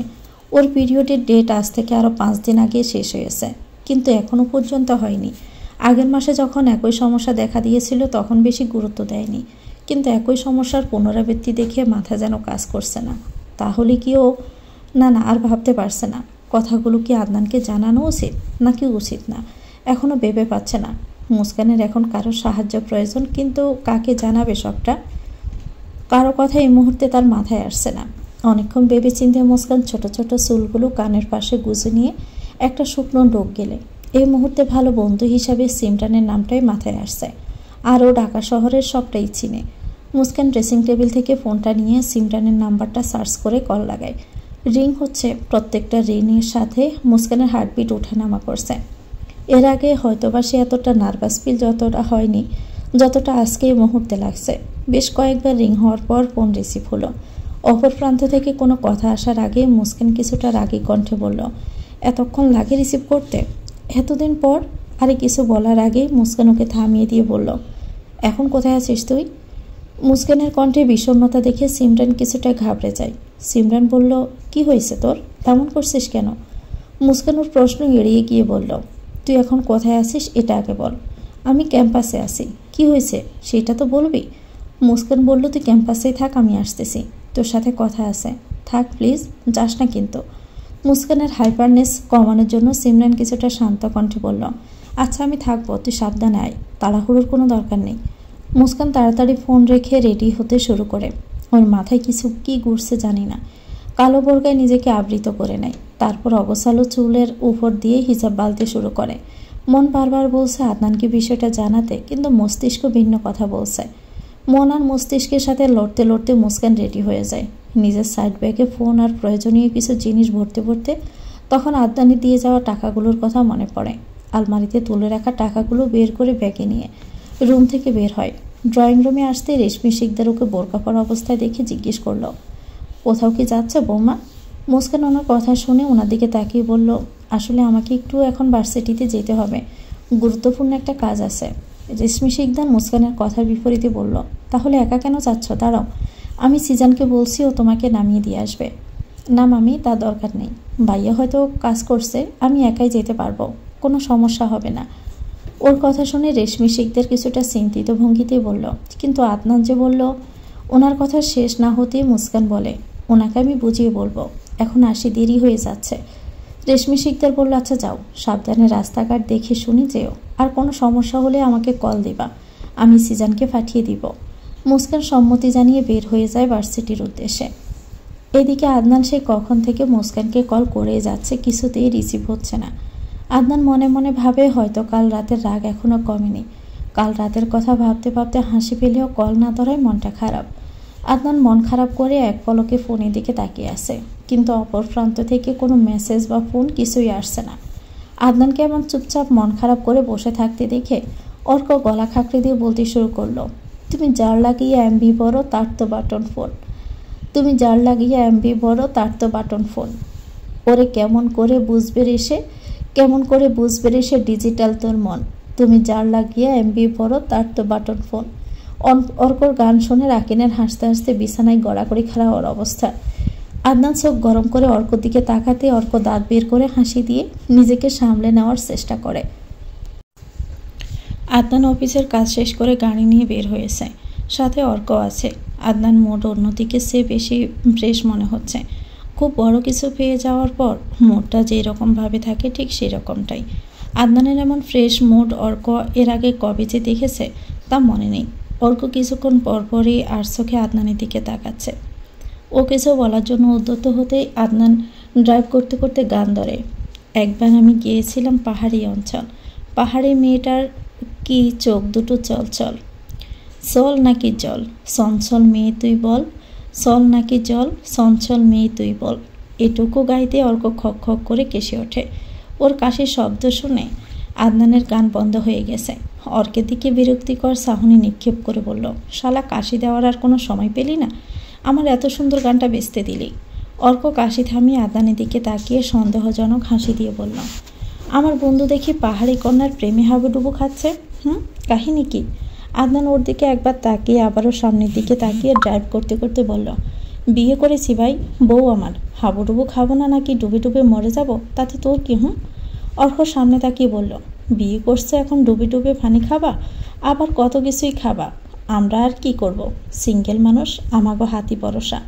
ওর পিরিয়ডের ডেট আজ থেকে আরও 5 দিন আগে শেষ হয়েছে, কিন্তু এখনও পর্যন্ত হয়নি। আগের মাসে যখন একই সমস্যা দেখা দিয়েছিল তখন বেশি গুরুত্ব দেয়নি, কিন্তু একই সমস্যার পুনরাবৃত্তি দেখে মাথা যেন কাজ করছে না। তাহলে কি ও না আর ভাবতে পারছে না কথাগুলো কি আদনানকে জানানো উচিত নাকি উচিত না, এখনও ভেবে পাচ্ছে না। মুস্কানের এখন কারোর সাহায্য প্রয়োজন, কিন্তু কাকে জানাবে সবটা? কারো কথা এই মুহূর্তে তার মাথায় আসছে না। অনেকক্ষণ ভেবে চিন্তে মুস্কান ছোট ছোট চুলগুলো কানের পাশে গুজে নিয়ে একটা শুকনো ডোক গেলে। এই মুহূর্তে ভালো বন্ধু হিসাবে সিমরানের নামটাই মাথায় আসছে, আর ও ঢাকা শহরের সবটাই চিনে। মুস্কান ড্রেসিং টেবিল থেকে ফোনটা নিয়ে সিমরানের নাম্বারটা সার্চ করে কল লাগায়। রিং হচ্ছে। প্রত্যেকটা রিংয়ের সাথে মুস্কানের হার্টবিট ওঠানামা করছে। এর আগে হয়তোবা সে এতটা নার্ভাস ফিল যতটা হয়নি যতটা আজকে এই মুহূর্তে লাগছে। বেশ কয়েকবার রিং হওয়ার পর ফোন রিসিভ হলো। অপর প্রান্ত থেকে কোনো কথা আসার আগে মুস্কান কিছুটা রাগী কণ্ঠে বলল, এতক্ষণ লাগে রিসিভ করতে? এতদিন পর? আরে কিছু বলার আগেই মুস্কান ওকে থামিয়ে দিয়ে বলল, এখন কোথায় আছিস তুই? মুস্কানের কণ্ঠে বিষণ্ণতা দেখে সিমরান কিছুটা ঘাবড়ে যায়। সিমরান বলল, কি হয়েছে তোর, তেমন করছিস কেন? মুস্কান ওর প্রশ্ন এড়িয়ে গিয়ে বলল, তুই এখন কোথায় আছিস এটা আগে বল। আমি ক্যাম্পাসে আছি। কি হয়েছে সেটা তো বলবি। মুস্কান বলল, তুই ক্যাম্পাসেই থাক, আমি আসতেছি, তোর সাথে কথা আছে। থাক প্লিজ, যাস না কিন্তু। মুস্কানের হাইপারনেস কমানোর জন্য সিমরান কিছুটা শান্ত কণ্ঠে বলল, আচ্ছা আমি থাকবো, তুই সাবধানে আয়, তাড়াহুড়োর কোনো দরকার নেই। মুস্কান তাড়াতাড়ি ফোন রেখে রেডি হতে শুরু করে। ওর মাথায় কিছু কি ঘুরছে জানি না। কালো বোরকায় নিজেকে আবৃত করে নেয়, তারপর অগোছালো চুলের উপর দিয়ে হিজাব বালতে শুরু করে। মন বারবার বলছে আদনানকে বিষয়টা জানাতে, কিন্তু মস্তিষ্ক ভিন্ন কথা বলছে। মন আর মস্তিষ্কের সাথে লড়তে লড়তে মুস্কান রেডি হয়ে যায়। নিজের সাইড ব্যাগে ফোন আর প্রয়োজনীয় কিছু জিনিস ভরতে ভরতে তখন আদনানি দিয়ে যাওয়া টাকাগুলোর কথা মনে পড়ে। আলমারিতে তুলে রাখা টাকাগুলো বের করে ব্যাগে নিয়ে রুম থেকে বের হয়। ড্রয়িং রুমে আসতে রেশমি শিকদার ওকে বোরকা পরা অবস্থায় দেখে জিজ্ঞেস করলো, কোথাও কি যাচ্ছে বৌমা? মুস্কান ওনার কথা শুনে ওনার দিকে তাকিয়ে বলল, আসলে আমাকে একটু এখন ভার্সিটিতে যেতে হবে, গুরুত্বপূর্ণ একটা কাজ আছে। রেশমি শিকদার মুস্কানের কথার বিপরীতে বলল, তাহলে একা কেন যাচ্ছ? দাঁড়াও, আমি সিজানকে বলছি ও তোমাকে নামিয়ে দিয়ে আসবে। না মামি, তার দরকার নেই। ভাইয়া হয়তো কাজ করছে, আমি একাই যেতে পারবো, কোনো সমস্যা হবে না। ওর কথা শুনে রেশমি শিকদার কিছুটা চিন্তিত ভঙ্গিতে বলল, কিন্তু আদনান যে বলল। ওনার কথা শেষ না হতেই মুস্কান বলে, ওনাকে আমি বুঝিয়ে বলবো, এখন আসি, দেরি হয়ে যাচ্ছে। রেশমি শিকদার বলল, আচ্ছা যাও, সাবধানে রাস্তাঘাট দেখে শুনি যেও, আর কোনো সমস্যা হলে আমাকে কল দিবা, আমি সিজানকে পাঠিয়ে দিব। মুস্কান সম্মতি জানিয়ে বের হয়ে যায় ভার্সিটির উদ্দেশ্যে। এদিকে আদনান সে কখন থেকে মুস্কানকে কল করে যাচ্ছে, কিছুতেই রিসিভ হচ্ছে না। আদনান মনে মনে ভাবে হয়তো কাল রাতের রাগ এখনও কমেনি। কাল রাতের কথা ভাবতে ভাবতে হাসি পেলেও কল না ধরায় মনটা খারাপ। আদনান মন খারাপ করে এক পলকে ফোনের দিকে তাকিয়ে আছে, কিন্তু অপর প্রান্ত থেকে কোনো মেসেজ বা ফোন কিছুই আসছে না। আদনানকে এমন চুপচাপ মন খারাপ করে বসে থাকতে দেখে অর্ক গলা খাঁকড়ে দিয়ে বলতে শুরু করলো, তুমি যার লাগিয়ে এমবি বড় তার তো বাটন ফোন, তুমি যার লাগিয়ে এমবি বড় তার তো বাটন ফোন। ওরে কেমন করে বুঝবে রে সে ডিজিটাল তোর মন, তুমি যার লাগিয়ে এমবি বড় তার তো বাটন ফোন। অর্কর গান শুনে রাকিনের হাসতে হাসতে বিছানায় গড়াগড়ি খাড়া হওয়ার অবস্থা। আদনান চোখ গরম করে অর্কর দিকে তাকাতে অর্ক দাঁত বের করে হাসি দিয়ে নিজেকে সামলে নেওয়ার চেষ্টা করে। আদনান অফিসের কাজ শেষ করে গাড়ি নিয়ে বের হয়েছে, সাথে অর্ক আছে। আদনান মোড অন্যদিকে সে বেশি ফ্রেশ মনে হচ্ছে। খুব বড় কিছু পেয়ে যাওয়ার পর মোডটা যেরকমভাবে থাকে ঠিক সেরকমটাই। আদনানের এমন ফ্রেশ মুড অর্ক এর আগে কবে যে দেখেছে তা মনে নেই। অর্ক কিছুক্ষণ পরপরই আর চোখে আদনানের দিকে তাকাচ্ছে। ও কিছু বলার জন্য উদ্যত হতেই আদনান ড্রাইভ করতে করতে গান ধরে, একবার আমি গিয়েছিলাম পাহাড়ি অঞ্চল, পাহাড়ি মেয়েটার কি চোখ দুটো চল চল, চল নাকি জল চঞ্চল মেয়ে তুই বল, চল নাকি জল চঞ্চল মেয়ে তুই বল। এটুকু গাইতে অর্ক খক খক করে কেসে ওঠে। ওর কাশির শব্দ শুনে আদনানের গান বন্ধ হয়ে গেছে। অর্কের দিকে বিরক্তিকর চাহনি নিক্ষেপ করে বলল, শালা কাশি দেওয়ার আর কোনো সময় পেলি না, আমার এত সুন্দর গানটা বেচতে দিলি। অর্ক কাশি থামিয়ে আদনানের দিকে তাকিয়ে সন্দেহজনক হাসি দিয়ে বলল, আমার বন্ধু দেখি পাহাড়ি কন্যার প্রেমে হাবুডুবু খাচ্ছে। কাহিনী কি? আদনান ওর দিকে একবার তাকিয়ে আবারও সামনের দিকে তাকিয়ে ড্রাইভ করতে করতে বলল, বিয়ে করেছি ভাই, বউ আমার, হাবুডুবু খাবো না নাকি ডুবে ডুবে মরে যাব তাতে তোর কি? অর্ক সামনে তাকিয়ে বলল, বিয়ে করছে এখন ডুবে ডুবে পানি খাবা, আবার কত কিছুই খাবা, আমরা আর কি করব, সিঙ্গেল মানুষ, আমাগো হাতি ভরসা।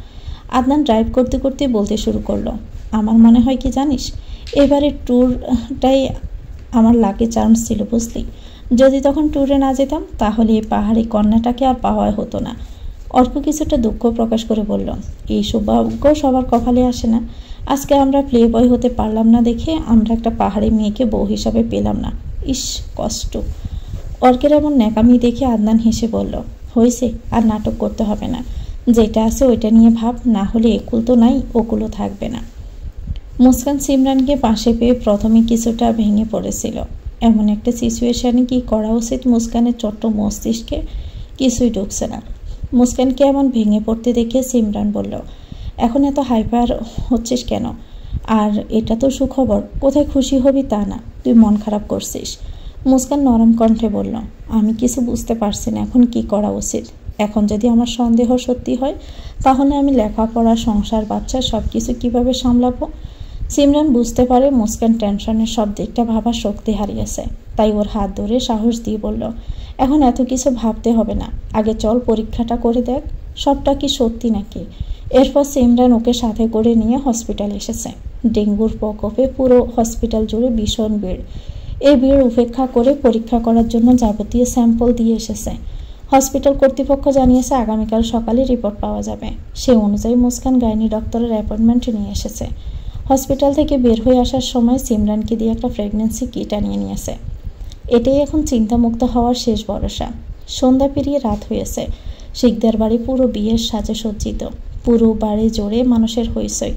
আদনান ড্রাইভ করতে করতে বলতে শুরু করলো, আমার মনে হয় কি জানিস, এবারে ট্যুরটাই আমার লাকি চান্স ছিল বুঝলি, যদি তখন ট্যুরে না যেতাম তাহলে এই পাহাড়ি কন্যাটাকে আর পাওয়া হতো না। অর্ক কিছুটা দুঃখ প্রকাশ করে বলল, এই সৌভাগ্য সবার কপালে আসে না, আজকে আমরা প্লে বয় হতে পারলাম না দেখে আমরা একটা পাহাড়ি মেয়েকে বউ হিসাবে পেলাম না, ইস কষ্ট। অর্কের এমন ন্যাকামি দেখে আদনান হেসে বলল, হয়েছে, আর নাটক করতে হবে না, যেটা আছে ওইটা নিয়ে ভাব, না হলে একুল তো নাই ওকুলও থাকবে না। মুস্কান সিমরানকে পাশে পেয়ে প্রথমে কিছুটা ভেঙে পড়েছিল। এমন একটা সিচুয়েশানে কি করা উচিত মুস্কানের ছোট্ট মস্তিষ্কে কিছুই ঢুকছে না। মুস্কানকে এমন ভেঙে পড়তে দেখে সিমরান বলল, এখন এত হাইপার হচ্ছিস কেন, আর এটা তো সুখবর, কোথায় খুশি হবি তা না, তুই মন খারাপ করছিস। মুস্কান নরম কণ্ঠে বলল, আমি কিছু বুঝতে পারছি না এখন কি করা উচিত। এখন যদি আমার সন্দেহ সত্যি হয় তাহলে আমি লেখাপড়া, সংসার, বাচ্চা সব কিছু কীভাবে সামলাবো। সিমরান বুঝতে পারে মুস্কান টেনশনের সব দিকটা ভাবার শক্তি হারিয়েছে, তাই ওর হাত ধরে সাহস দিয়ে বলল, এখন এত কিছু ভাবতে হবে না, আগে চল পরীক্ষাটা করে দেখ সবটা কি সত্যি নাকি। এরপর সিমরান ওকে সাথে করে নিয়ে হসপিটাল এসেছে। ডেঙ্গুর প্রকোপে পুরো হসপিটাল জুড়ে ভীষণ ভিড়। এই ভিড় উপেক্ষা করে পরীক্ষা করার জন্য যাবতীয় স্যাম্পল দিয়ে এসেছে। হসপিটাল কর্তৃপক্ষ জানিয়েছে আগামীকাল সকালে রিপোর্ট পাওয়া যাবে। সে অনুযায়ী মুস্কান গাইনি ডক্টরের অ্যাপয়েন্টমেন্ট নিয়ে এসেছে। হসপিটাল থেকে বের হয়ে আসার সময় সিমরানকে দিয়ে একটা প্রেগনেন্সি কিট আনিয়ে নিয়েছে। এটাই এখন চিন্তামুক্ত হওয়ার শেষ ভরসা। সন্ধ্যা পেরিয়ে রাত হয়েছে। শিকদার বাড়ি পুরো বিয়ের সাজে সজ্জিত। পুরো বাড়ি জোরে মানুষের হইচই।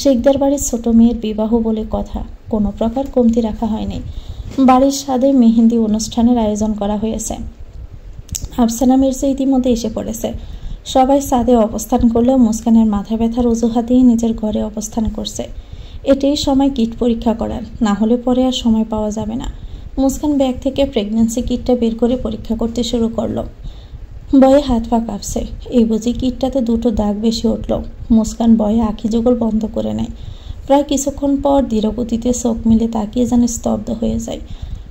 শিকদার বাড়ির ছোট মেয়ের বিবাহ বলে কথা, কোনো প্রকার কমতি রাখা হয়নি। বাড়ির সাদে মেহেন্দি অনুষ্ঠানের আয়োজন করা হয়েছে। আফসানা মির্জা ইতিমধ্যে এসে পড়েছে। সবাই ছাদে অবস্থান করলেও মুস্কানের মাথা ব্যথার অজুহাতেই নিজের ঘরে অবস্থান করছে। এটাই সময় কিট পরীক্ষা করার, না হলে পরে আর সময় পাওয়া যাবে না। মুস্কান ব্যাগ থেকে প্রেগন্যান্সি কিটটা বের করে পরীক্ষা করতে শুরু করলো। বয়ে হাত পা কাঁপছে। এই বুঝি কিটটাতে দুটো দাগ বেশি উঠল। মুস্কান বয়ে আঁখি জোগল বন্ধ করে নেয়। প্রায় কিছুক্ষণ পর ধীরগতিতে চোখ মিলে তাকিয়ে যেন স্তব্ধ হয়ে যায়।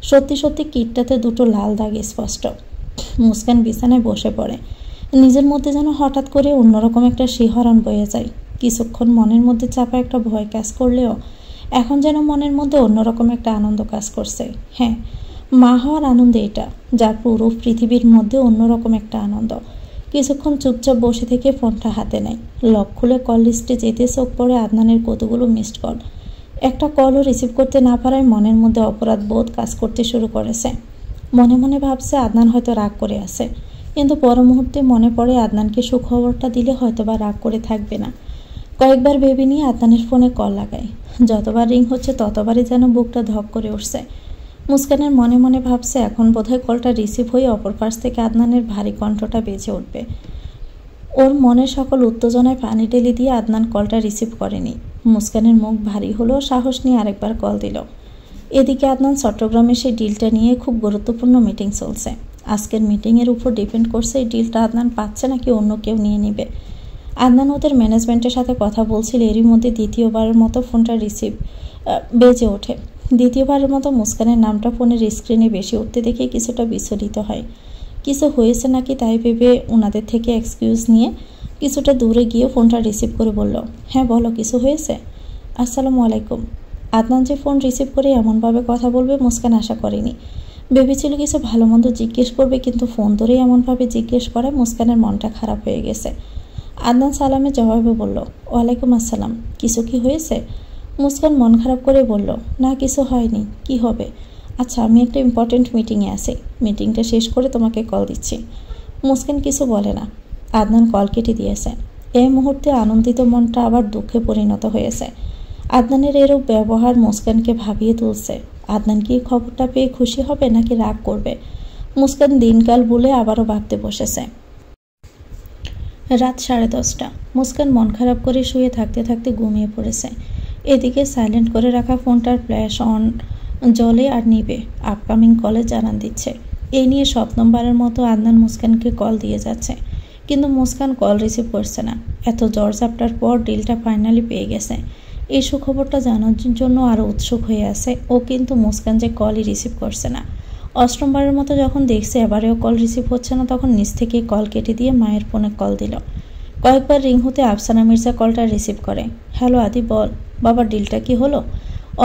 সত্যি সত্যি কিটটাতে দুটো লাল দাগ স্পষ্ট। মুস্কান বিছানায় বসে পড়ে। নিজের মধ্যে যেন হঠাৎ করে অন্যরকম একটা শিহরণ বয়ে যায়। কিছুক্ষণ মনের মধ্যে চাপা একটা ভয় কাজ করলেও এখন যেন মনের মধ্যে অন্যরকম একটা আনন্দ কাজ করছে। হ্যাঁ, মা হওয়ার আনন্দ এটা, যা পুরো পৃথিবীর মধ্যে অন্যরকম একটা আনন্দ। কিছুক্ষণ চুপচাপ বসে থেকে ফোনটা হাতে নেয়। লক খুলে কল লিস্টে যেতে চোখ পড়ে আদনানের কতগুলো মিসড কল। একটা কলও রিসিভ করতে না পারায় মনের মধ্যে অপরাধ বোধ কাজ করতে শুরু করেছে। মনে মনে ভাবছে আদনান হয়তো রাগ করে আছে, কিন্তু পর মুহূর্তে মনে পড়ে আদনানকে সুখবরটা দিলে হয়তো বা রাগ করে থাকবে না। কয়েকবার বেবি নিয়ে আদনানের ফোনে কল লাগায়। যতবার রিং হচ্ছে ততবারই যেন বুকটা ধক করে উঠছে। মুস্কানের মনে মনে ভাবছে এখন বোধহয় কলটা রিসিভ হয়ে অপর পাশ থেকে আদনানের ভারী কণ্ঠটা বেজে উঠবে। ওর মনের সকল উত্তেজনায় পানি ঢেলে দিয়ে আদনান কলটা রিসিভ করেনি। মুস্কানের মুখ ভারী হলেও সাহস নিয়ে আরেকবার কল দিল। এদিকে আদনান চট্টগ্রামে সেই ডিলটা নিয়ে খুব গুরুত্বপূর্ণ মিটিং চলছে। আজকের মিটিংয়ের উপর ডিপেন্ড করছে এই ডিলটা আদনান পাচ্ছে নাকি অন্য কেউ নিয়ে নেবে। আদনান ওদের ম্যানেজমেন্টের সাথে কথা বলছিল, এরই মধ্যে দ্বিতীয়বারের মতো ফোনটা বেজে ওঠে। দ্বিতীয়বারের মতো মুস্কানের নামটা ফোনের স্ক্রিনে বেশি উঠতে দেখে কিছুটা বিচলিত হয়। কিছু হয়েছে নাকি তাই ভেবে ওনাদের থেকে এক্সকিউজ নিয়ে কিছুটা দূরে গিয়ে ফোনটা রিসিভ করে বলল, হ্যাঁ বলো, কিছু হয়েছে? আসসালামু আলাইকুম। আদনান যে ফোন রিসিভ করে এমনভাবে কথা বলবে মুস্কান আশা করেনি। ভেবেছিল কিছু ভালো মন্দ জিজ্ঞেস করবে, কিন্তু ফোন ধরেই এমনভাবে জিজ্ঞেস করায় মুস্কানের মনটা খারাপ হয়ে গেছে। আদনান সালামের জবাবে বলল, ওয়ালাইকুম আসসালাম। কিছু কি হয়েছে? মুস্কান মন খারাপ করে বলল, না কিছু হয়নি, কি হবে? আচ্ছা, আমি একটা ইম্পর্টেন্ট মিটিংয়ে আছি, মিটিংটা শেষ করে তোমাকে কল দিচ্ছি। মুস্কান কিছু বলে না। আদনান কল কেটে দিয়েছে। এই মুহূর্তে আনন্দিত মনটা আবার দুঃখে পরিণত হয়েছে। আদনানের এরূপ ব্যবহার মুস্কানকে ভাবিয়ে তুলছে। আদনান কি খবরটা পেয়ে খুশি হবে নাকি রাগ করবে? মুস্কান দিনকাল বলে আবারও ভাবতে বসেছে। রাত 10:30। মুস্কান মন খারাপ করে শুয়ে থাকতে থাকতে ঘুমিয়ে পড়েছে। এদিকে সাইলেন্ট করে রাখা ফোনটার ফ্ল্যাশ অন জ্বলে আর নিবে, আপকামিং কলে জানান দিচ্ছে। এই নিয়ে স্বপ্নবারের মতো আদনান মুস্কানকে কল দিয়ে যাচ্ছে, কিন্তু মুস্কান কল রিসিভ করছে না। এত ঝড়ঝাপটার পর ডিলটা ফাইনালি পেয়ে গেছে। এই সুখবরটা জানার জন্য আরও উৎসুক হয়ে আছে ও, কিন্তু মুস্কান যে কলই রিসিভ করছে না। অষ্টমবারের মতো যখন দেখছে এবারেও কল রিসিভ হচ্ছে না, তখন নিজ থেকেই কল কেটে দিয়ে মায়ের ফোনে কল দিল। কয়েকবার রিং হতে আফসানা মির্জা কলটা রিসিভ করে। হ্যালো আদি, বল বাবা, ডিলটা কি হলো?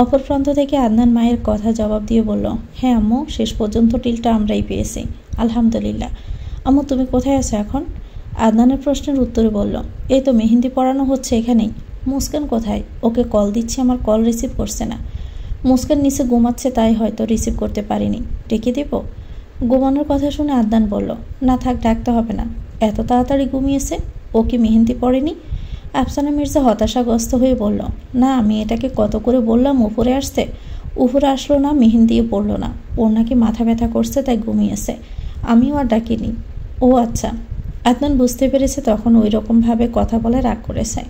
অপর প্রান্ত থেকে আদনান মায়ের কথা জবাব দিয়ে বলল, হ্যাঁ আম্মু, শেষ পর্যন্ত ডিলটা আমরাই পেয়েছি, আলহামদুলিল্লাহ। আম্মু তুমি কোথায় আছো এখন? আদনানের প্রশ্নের উত্তরে বলল, এই তো মেহেন্দি পড়ানো হচ্ছে এখানেই। মুস্কান কোথায়? ওকে কল দিচ্ছি, আমার কল রিসিভ করছে না। মুস্কান নিচে ঘুমাচ্ছে, তাই হয়তো রিসিভ করতে পারিনি, ডেকে দেব? ঘুমানোর কথা শুনে আদনান বলল, না থাক, ডাকতে হবে না, এত তাড়াতাড়ি ঘুমিয়েছে, ও কি মেহেন্দি পড়েনি? আফসানা মির্জা হতাশাগ্রস্ত হয়ে বলল, না আমি এটাকে কত করে বললাম উপরে আসতে, উপরে আসলো না, মেহেন্দিও পড়লো না, ওর নাকি মাথা ব্যথা করছে তাই ঘুমিয়েছে, আমিও আর ডাকিনি। ও আচ্ছা। আদনান বুঝতে পেরেছে তখন ওই রকমভাবে কথা বলে রাগ করেছে।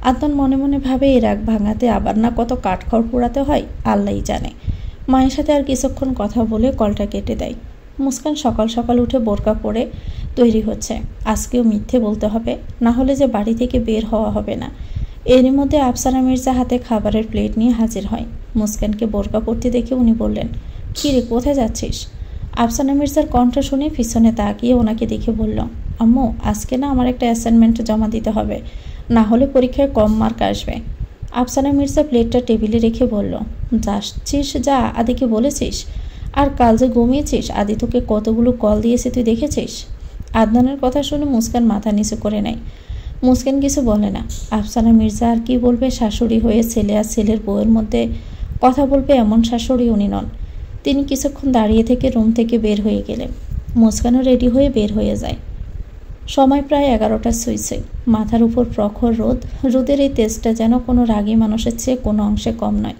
আদনান মনে মনে ভাবে এই রাগ ভাঙাতে আবার না কত কাঠখড় পোড়াতে হয়, আল্লাহই জানে। মায়ের সাথে আর কিছুক্ষণ কথা বলে কলটা কেটে দেয়। মুস্কান সকাল সকাল উঠে বোরকা পরে তৈরি হচ্ছে। আজকেও মিথ্যে বলতে হবে, না হলে যে বাড়ি থেকে বের হওয়া হবে না। এরই মধ্যে আফসানা মির্জা হাতে খাবারের প্লেট নিয়ে হাজির হয়। মুস্কানকে বোরকা পরতে দেখে উনি বললেন, কী রে, কোথায় যাচ্ছিস? আফসানা মির্জার কণ্ঠ শুনে পিছনে তাকিয়ে ওনাকে দেখে বলল, আম্মু আজকে না আমার একটা অ্যাসাইনমেন্ট জমা দিতে হবে, না হলে পরীক্ষায় কম মার্ক আসবে। আফসানা মির্জা প্লেটটা টেবিলে রেখে বলল, যাচ্ছিস যা, আদিকে বলেছিস? আর কাল যে ঘুমিয়েছিস, আদি তোকে কতগুলো কল দিয়েছে তুই দেখেছিস? আদনানের কথা শুনে মুস্কান মাথা নিচু করে নেয়। মুস্কান কিছু বলে না। আফসানা মির্জা আর কি বলবে, শাশুড়ি হয়ে ছেলে আর ছেলের বউয়ের মধ্যে কথা বলবে এমন শাশুড়ি উনি নন। তিনি কিছুক্ষণ দাঁড়িয়ে থেকে রুম থেকে বের হয়ে গেলেন। মুস্কানও রেডি হয়ে বের হয়ে যায়। সময় প্রায় 11টা ছুঁইছে। মাথার উপর প্রখর রোদ, রোদের এই তেজটা যেন কোনো রাগী মানুষের চেয়ে কোনো অংশে কম নয়।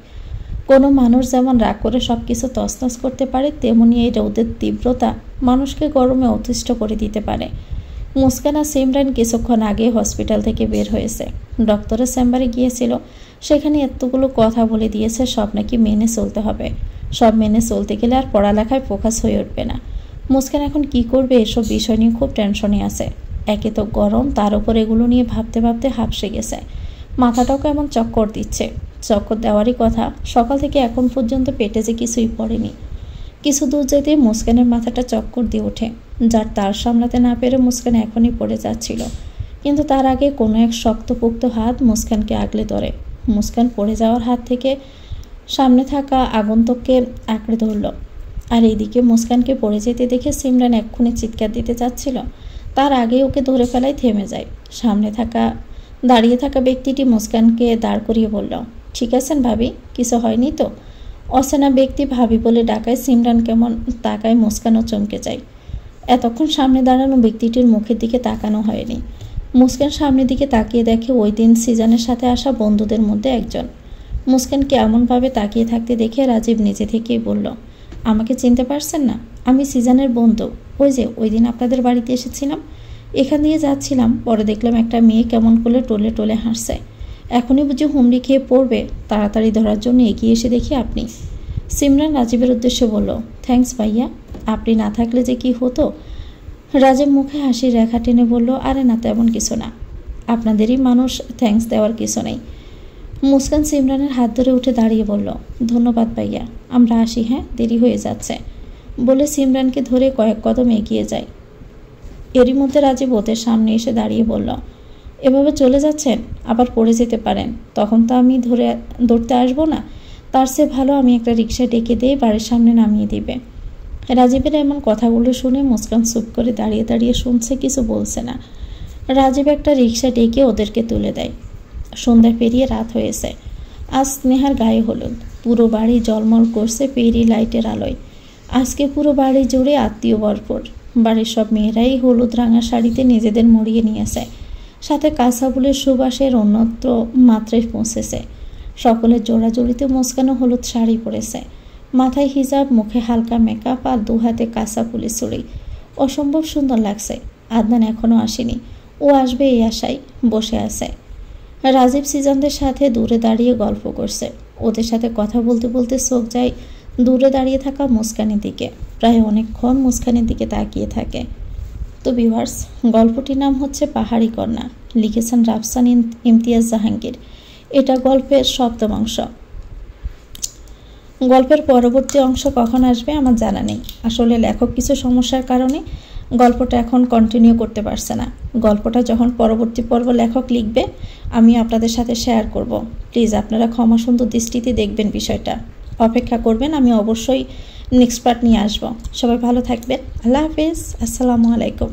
কোনো মানুষ যেমন রাগ করে সব কিছু তছনছ করতে পারে, তেমনি এই রোদের তীব্রতা মানুষকে গরমে অতিষ্ঠ করে দিতে পারে। মুস্কান আর সিমরান কিছুক্ষণ আগে হসপিটাল থেকে বের হয়েছে, ডক্টরের চেম্বারে গিয়েছিল। সেখানে এতগুলো কথা বলে দিয়েছে সব নাকি মেনে চলতে হবে। সব মেনে চলতে গেলে আর পড়ালেখায় ফোকাস হয়ে উঠবে না। মুস্কান এখন কি করবে এসব বিষয় নিয়ে খুব টেনশনে আছে। একে তো গরম, তার উপর এগুলো নিয়ে ভাবতে ভাবতে হাঁপসে গেছে। মাথাটাও কেমন চক্কর দিচ্ছে। চক্কর দেওয়ারই কথা, সকাল থেকে এখন পর্যন্ত পেটে যে কিছুই পড়েনি। কিছু দূর যেতে মুস্কানের মাথাটা চক্কর দিয়ে ওঠে, যার তার সামলাতে না পেরে মুস্কান এখনই পড়ে যাচ্ছিল। কিন্তু তার আগে কোনো এক শক্তপোক্ত হাত মুস্কানকে আগলে ধরে। মুস্কান পড়ে যাওয়ার হাত থেকে সামনে থাকা আগন্তুককে আঁকড়ে ধরল। আর এইদিকে মুস্কানকে পড়ে যেতে দেখে সিমরান এক্ষুনি চিৎকার দিতে চাচ্ছিল, তার আগে ওকে ধরে ফেলায় থেমে যায়। সামনে দাঁড়িয়ে থাকা ব্যক্তিটি মুস্কানকে দাঁড় করিয়ে বলল, ঠিক আছেন ভাবি, কিছু হয়নি তো? অচেনা ব্যক্তি ভাবি বলে ডাকায় সিমরান কেমন তাকায়, মুস্কানও চমকে যায়। এতক্ষণ সামনে দাঁড়ানো ব্যক্তিটির মুখের দিকে তাকানো হয়নি। মুস্কান সামনের দিকে তাকিয়ে দেখে ওই দিন সিজানের সাথে আসা বন্ধুদের মধ্যে একজন। মুস্কানকে এমনভাবে তাকিয়ে থাকতে দেখে রাজীব নিজে থেকেই বলল, আমাকে চিনতে পারছেন না? আমি সিজানের বন্ধু। ওই যে ওই দিন আপনাদের বাড়িতে এসেছিলাম, এখান দিয়ে যাচ্ছিলাম, পরে দেখলাম একটা মেয়ে কেমন করে টলে টলে হাসছে। এখনই বুঝি হুমড়ি খেয়ে পড়বে, তাড়াতাড়ি ধরার জন্য এগিয়ে এসে দেখি আপনি। সিমরান রাজীবের উদ্দেশ্যে বলল, থ্যাঙ্কস ভাইয়া, আপনি না থাকলে যে কি হতো। রাজীব মুখে হাসির রেখা টেনে বলল, আরে না, তেমন কিছু না, আপনাদেরই মানুষ, থ্যাঙ্কস দেওয়ার কিছু নেই। মুস্কান সিমরানের হাত ধরে উঠে দাঁড়িয়ে বলল, ধন্যবাদ ভাইয়া, আমরা আসি, হ্যাঁ, দেরি হয়ে যাচ্ছে, বলে সিমরানকে ধরে কয়েক কদম এগিয়ে যায়। এরই মধ্যে রাজীব ওদের সামনে এসে দাঁড়িয়ে বলল, এভাবে চলে যাচ্ছেন, আবার পড়ে যেতে পারেন, তখন তো আমি ধরতে আসবো না, তার চেয়ে ভালো আমি একটা রিক্সা ডেকে দিয়ে বাড়ির সামনে নামিয়ে দিবে। রাজীবের এমন কথাগুলো শুনে মুস্কান চুপ করে দাঁড়িয়ে দাঁড়িয়ে শুনছে, কিছু বলছে না। রাজীব একটা রিক্সা ডেকে ওদেরকে তুলে দেয়। সন্ধ্যা পেরিয়ে রাত হয়েছে। আজ স্নেহার গায়ে হলুদ, পুরো বাড়ি জলমল করছে পেরি লাইটের আলোয়। আজকে পুরো বাড়ি জুড়ে আত্মীয় ভরপুর। বাড়ির সব মেয়েরাই হলুদ রাঙা শাড়িতে নিজেদের মরিয়ে নিয়েছে, সাথে কাঁচা ফুলের সুবাসের অন্যত্র মাত্রায় পৌঁছেছে। সকলের জোড়াজুড়িতে মুস্কানও হলুদ শাড়ি পরেছে, মাথায় হিজাব, মুখে হালকা মেকআপ আর দু হাতে কাঁচা ফুলের চুড়ি। অসম্ভব সুন্দর লাগছে। আদনান এখনও আসেনি, ও আসবে এই আশায় বসে আছে। রাজীব সিজানদের সাথে দূরে দাঁড়িয়ে গল্প করছে। ওদের সাথে কথা বলতে বলতে চোখ যায় দূরে দাঁড়িয়ে থাকা মুস্কানের দিকে। প্রায় অনেকক্ষণ মুস্কানের দিকে তাকিয়ে থাকে। তো ভিউয়ার্স, গল্পটির নাম হচ্ছে পাহাড়ি কন্যা, লিখেছেন রাফসান ইমতিয়াজ জাহাঙ্গীর। এটা গল্পের 7ম অংশ। গল্পের পরবর্তী অংশ কখন আসবে আমার জানা নেই। আসলে লেখক কিছু সমস্যার কারণে গল্পটা এখন কন্টিনিউ করতে পারছে না। গল্পটা যখন পরবর্তী পর্ব লেখক লিখবে আমি আপনাদের সাথে শেয়ার করব। প্লিজ আপনারা ক্ষমা সুন্দর দৃষ্টিতে দেখবেন বিষয়টা, অপেক্ষা করবেন, আমি অবশ্যই নেক্সট পার্ট নিয়ে আসবো। সবাই ভালো থাকবেন। আল্লাহ হাফেজ, আসসালামু আলাইকুম।